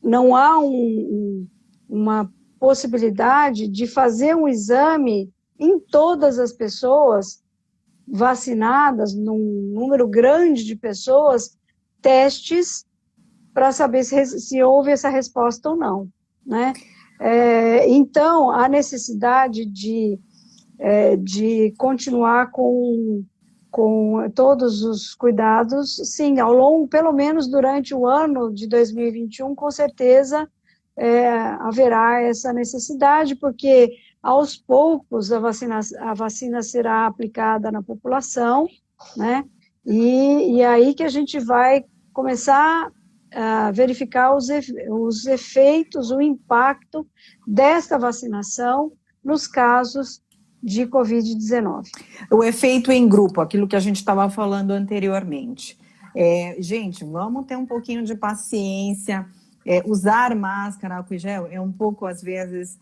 Speaker 2: não há uma possibilidade de fazer um exame em todas as pessoas vacinadas, num número grande de pessoas, testes para saber se houve essa resposta ou não, né? Então, a necessidade de continuar com todos os cuidados, sim, ao longo, pelo menos durante o ano de 2021, com certeza haverá essa necessidade, porque aos poucos a vacina será aplicada na população, né? E aí que a gente vai começar a verificar os efeitos, o impacto desta vacinação nos casos de Covid-19.
Speaker 1: O efeito em grupo, aquilo que a gente estava falando anteriormente. Gente, vamos ter um pouquinho de paciência. Usar máscara, álcool em gel é um pouco, às vezes,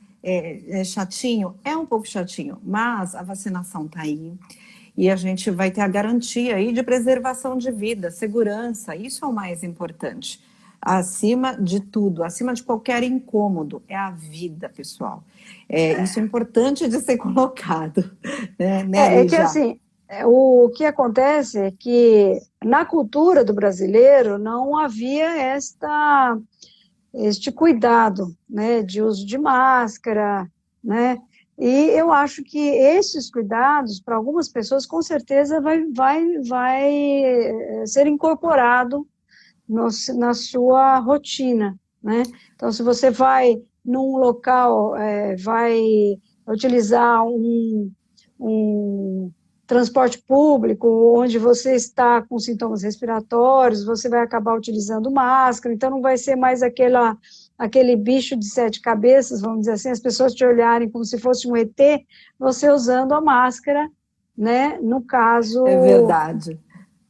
Speaker 1: chatinho. É um pouco chatinho, mas a vacinação está aí. E a gente vai ter a garantia aí de preservação de vida, segurança. Isso é o mais importante. Acima de tudo, acima de qualquer incômodo, é a vida, pessoal. Isso é importante de ser colocado. Né,
Speaker 2: que assim, o que acontece é que na cultura do brasileiro não havia este cuidado, né, de uso de máscara, né, e eu acho que esses cuidados, para algumas pessoas, com certeza vai ser incorporado na sua rotina, né? Então, se você vai num local, vai utilizar um transporte público, onde você está com sintomas respiratórios, você vai acabar utilizando máscara, então não vai ser mais aquele bicho de 7 cabeças, vamos dizer assim, as pessoas te olharem como se fosse um ET, você usando a máscara, né? No caso...
Speaker 1: É verdade.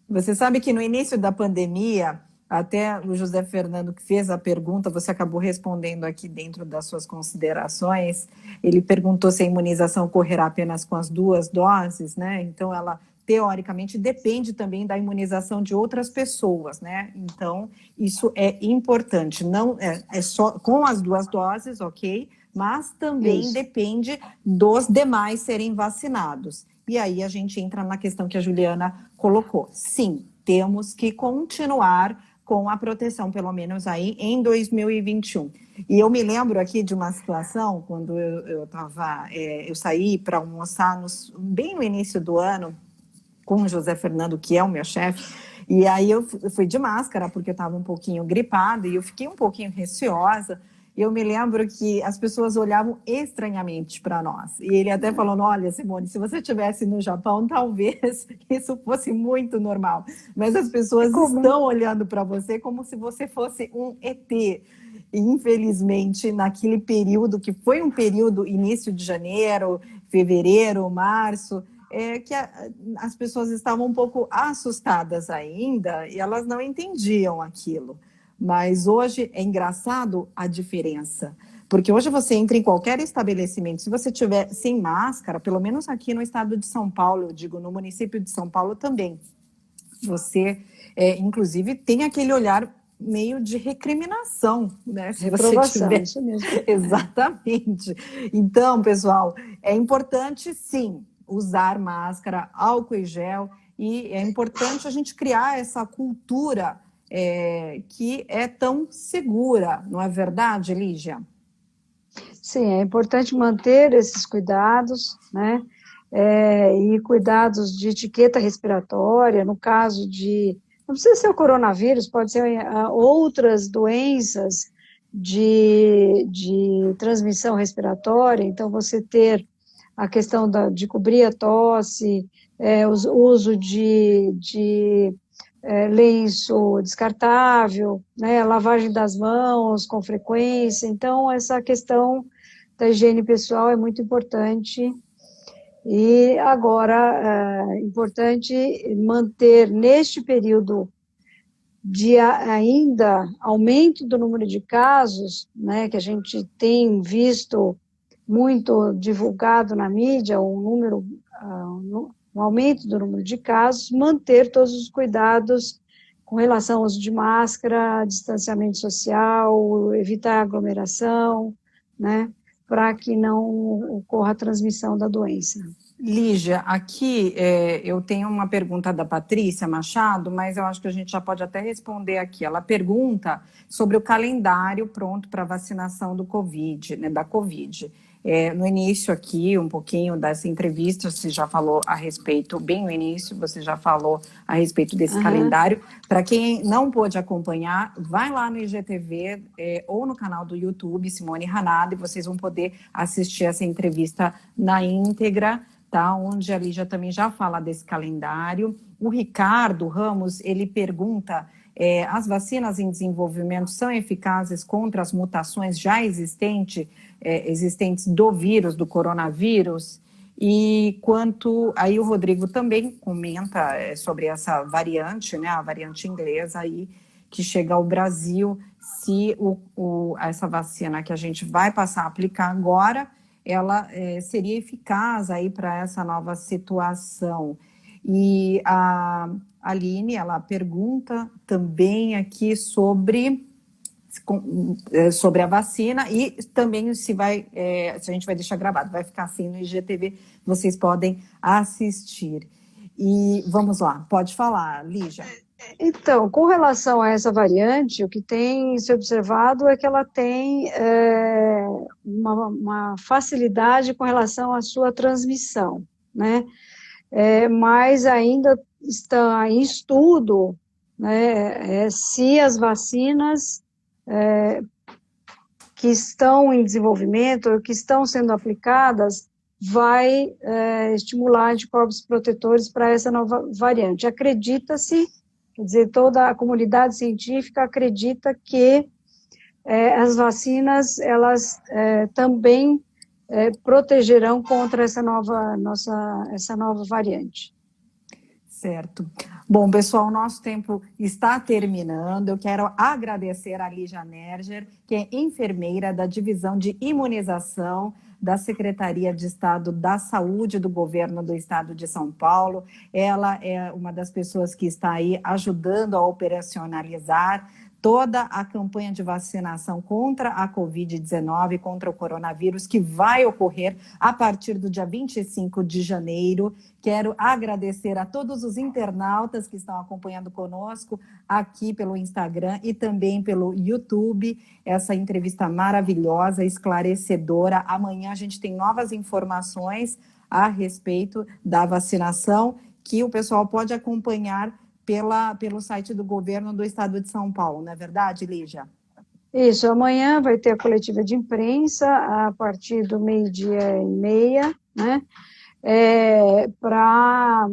Speaker 1: Você sabe que no início da pandemia, até o José Fernando que fez a pergunta, você acabou respondendo aqui dentro das suas considerações, ele perguntou se a imunização ocorrerá apenas com as 2 doses, né? Então, ela, teoricamente, depende também da imunização de outras pessoas, né? Então, isso é importante, não é só com as 2 doses, ok? Mas também depende dos demais serem vacinados. E aí a gente entra na questão que a Juliana colocou. Sim, temos que continuar com a proteção, pelo menos aí em 2021. E eu me lembro aqui de uma situação, quando eu saí para almoçar bem no início do ano, com o José Fernando, que é o meu chefe, e aí eu fui de máscara, porque eu estava um pouquinho gripada, e eu fiquei um pouquinho receosa. Eu me lembro que as pessoas olhavam estranhamente para nós. E ele até falou, olha, Simone, se você estivesse no Japão, talvez isso fosse muito normal. Mas as pessoas estão olhando para você como se você fosse um ET. E, infelizmente, naquele período, que foi um período início de janeiro, fevereiro, março, que as pessoas estavam um pouco assustadas ainda e elas não entendiam aquilo. Mas hoje é engraçado a diferença, porque hoje você entra em qualquer estabelecimento, se você tiver sem máscara, pelo menos aqui no estado de São Paulo, eu digo no município de São Paulo também, você, inclusive, tem aquele olhar meio de recriminação, né? Se você tiver...
Speaker 2: isso mesmo.
Speaker 1: Exatamente. Então, pessoal, é importante, sim, usar máscara, álcool e gel, e é importante a gente criar essa cultura que é tão segura, não é verdade, Lígia?
Speaker 2: Sim, é importante manter esses cuidados, né? E cuidados de etiqueta respiratória, no caso de... Não precisa ser o coronavírus, pode ser outras doenças de transmissão respiratória, então você ter a questão de cobrir a tosse, o uso de lenço descartável, né, lavagem das mãos com frequência. Então, essa questão da higiene pessoal é muito importante. E agora, é importante manter neste período de ainda aumento do número de casos, né, que a gente tem visto muito divulgado na mídia, um aumento do número de casos, manter todos os cuidados com relação ao uso de máscara, distanciamento social, evitar aglomeração, né? para que não ocorra a transmissão da doença.
Speaker 1: Lígia, aqui eu tenho uma pergunta da Patrícia Machado, mas eu acho que a gente já pode até responder aqui. Ela pergunta sobre o calendário pronto para vacinação do COVID, né, da COVID. No início aqui, um pouquinho dessa entrevista, você já falou a respeito, bem no início, você já falou a respeito desse calendário. Para quem não pôde acompanhar, vai lá no IGTV ou no canal do YouTube, Simone Hanada, e vocês vão poder assistir essa entrevista na íntegra, tá? Onde a Lígia também já fala desse calendário. O Ricardo Ramos, ele pergunta, as vacinas em desenvolvimento são eficazes contra as mutações já existentes do vírus, do coronavírus? E quanto, aí o Rodrigo também comenta sobre essa variante, né, a variante inglesa aí, que chega ao Brasil, se essa vacina que a gente vai passar a aplicar agora, ela seria eficaz aí para essa nova situação. E a Aline, ela pergunta também aqui sobre a vacina e também se a gente vai deixar gravado, vai ficar assim no IGTV, vocês podem assistir. E vamos lá, pode falar, Lígia.
Speaker 2: Então, com relação a essa variante, o que tem se observado é que ela tem uma facilidade com relação à sua transmissão, né? Mas ainda está em estudo, né, se as vacinas que estão em desenvolvimento, ou que estão sendo aplicadas, vai estimular anticorpos protetores para essa nova variante. Acredita-se, quer dizer, toda a comunidade científica acredita que as vacinas, elas também protegerão contra essa nova variante.
Speaker 1: Certo. Bom, pessoal, nosso tempo está terminando. Eu quero agradecer a Lígia Nerger, que é enfermeira da Divisão de Imunização da Secretaria de Estado da Saúde do Governo do Estado de São Paulo. Ela é uma das pessoas que está aí ajudando a operacionalizar toda a campanha de vacinação contra a Covid-19, contra o coronavírus, que vai ocorrer a partir do dia 25 de janeiro. Quero agradecer a todos os internautas que estão acompanhando conosco aqui pelo Instagram e também pelo YouTube, essa entrevista maravilhosa, esclarecedora. Amanhã a gente tem novas informações a respeito da vacinação, que o pessoal pode acompanhar pelo site do governo do estado de São Paulo, não é verdade, Lígia?
Speaker 2: Isso, amanhã vai ter a coletiva de imprensa a partir do 12:30, né, para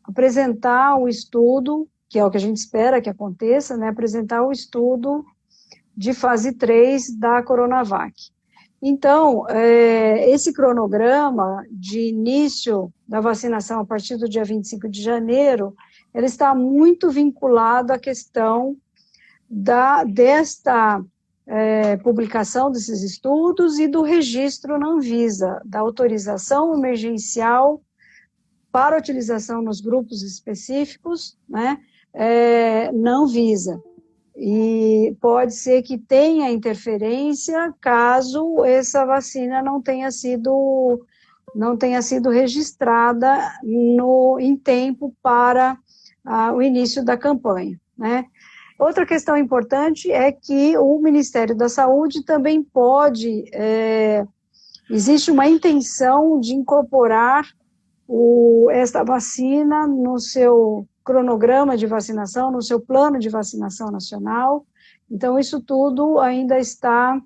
Speaker 2: apresentar o estudo, que é o que a gente espera que aconteça, né, apresentar o estudo de fase 3 da Coronavac. Então, esse cronograma de início da vacinação a partir do dia 25 de janeiro, ele está muito vinculado à questão desta publicação desses estudos e do registro na Anvisa, da autorização emergencial para utilização nos grupos específicos, né, na Anvisa. E pode ser que tenha interferência caso essa vacina não tenha sido registrada em tempo para o início da campanha, né? Outra questão importante é que o Ministério da Saúde também pode, existe uma intenção de incorporar esta vacina no seu cronograma de vacinação, no seu plano de vacinação nacional. Então, isso tudo ainda está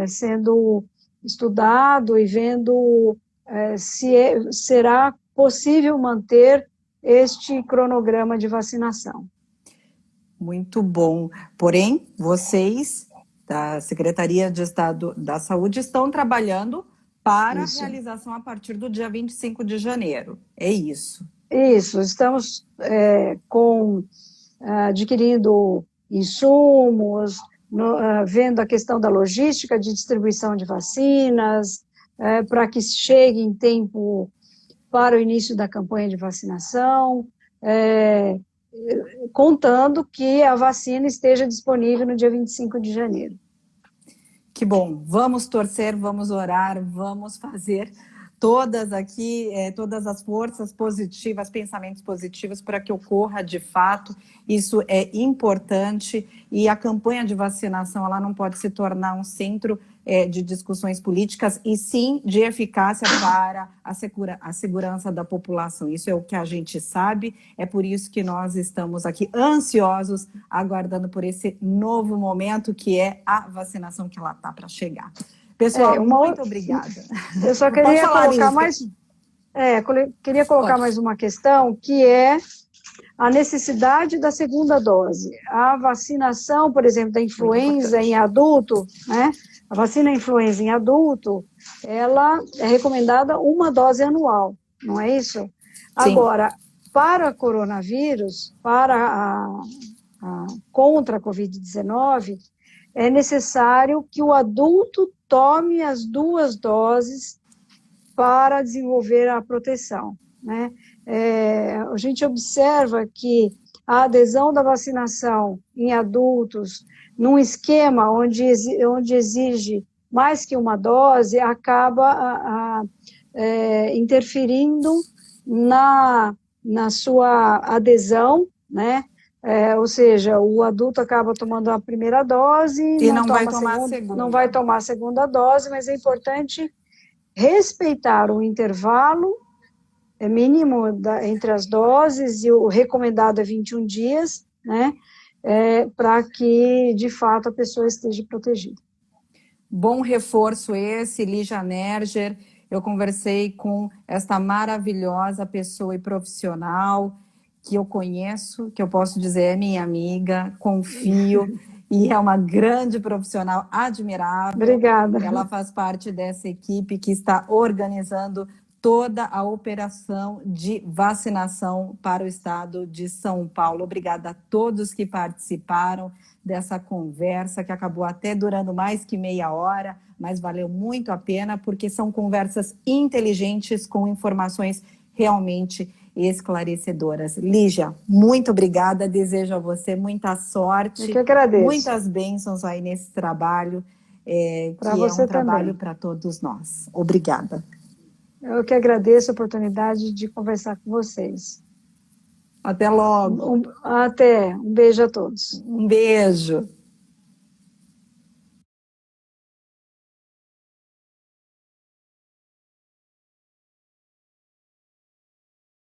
Speaker 2: sendo estudado e vendo se será possível manter este cronograma de vacinação.
Speaker 1: Muito bom. Porém, vocês, da Secretaria de Estado da Saúde, estão trabalhando para a realização a partir do dia 25 de janeiro. É isso?
Speaker 2: Isso. Estamos adquirindo insumos, vendo a questão da logística de distribuição de vacinas, para que chegue em tempo para o início da campanha de vacinação, contando que a vacina esteja disponível no dia 25 de janeiro.
Speaker 1: Que bom, vamos torcer, vamos orar, vamos fazer todas aqui, todas as forças positivas, pensamentos positivos para que ocorra de fato. Isso é importante e a campanha de vacinação ela não pode se tornar um centro de discussões políticas e sim de eficácia para a segurança da população. Isso é o que a gente sabe, é por isso que nós estamos aqui ansiosos, aguardando por esse novo momento que é a vacinação que ela está para chegar. Pessoal, muito obrigada.
Speaker 2: Eu só queria colocar queria colocar mais uma questão, que é a necessidade da segunda dose. A vacinação, por exemplo, da influenza em adulto, né? A vacina influenza em adulto, ela é recomendada uma dose anual, não é isso? Sim. Agora, para coronavírus, contra a Covid-19, é necessário que o adulto tome as 2 doses para desenvolver a proteção, né? A gente observa que a adesão da vacinação em adultos, num esquema onde exige mais que uma dose, acaba interferindo na sua adesão, né? Ou seja, o adulto acaba tomando a primeira dose
Speaker 1: e não vai tomar a segunda.
Speaker 2: Não vai tomar a segunda dose, mas é importante respeitar o intervalo mínimo entre as doses, e o recomendado é 21 dias, né? Para que, de fato, a pessoa esteja protegida.
Speaker 1: Bom reforço esse, Lígia Nerger. Eu conversei com esta maravilhosa pessoa e profissional que eu conheço, que eu posso dizer é minha amiga, confio, e é uma grande profissional admirável.
Speaker 2: Obrigada.
Speaker 1: Ela faz parte dessa equipe que está organizando toda a operação de vacinação para o estado de São Paulo. Obrigada a todos que participaram dessa conversa, que acabou até durando mais que meia hora, mas valeu muito a pena, porque são conversas inteligentes com informações realmente esclarecedoras. Lígia, muito obrigada, desejo a você muita sorte.
Speaker 2: Eu que agradeço.
Speaker 1: Muitas bênçãos aí nesse trabalho, que é um trabalho para todos nós. Obrigada.
Speaker 2: Eu que agradeço a oportunidade de conversar com vocês.
Speaker 1: Até logo.
Speaker 2: Até. Um beijo a todos.
Speaker 1: Um beijo.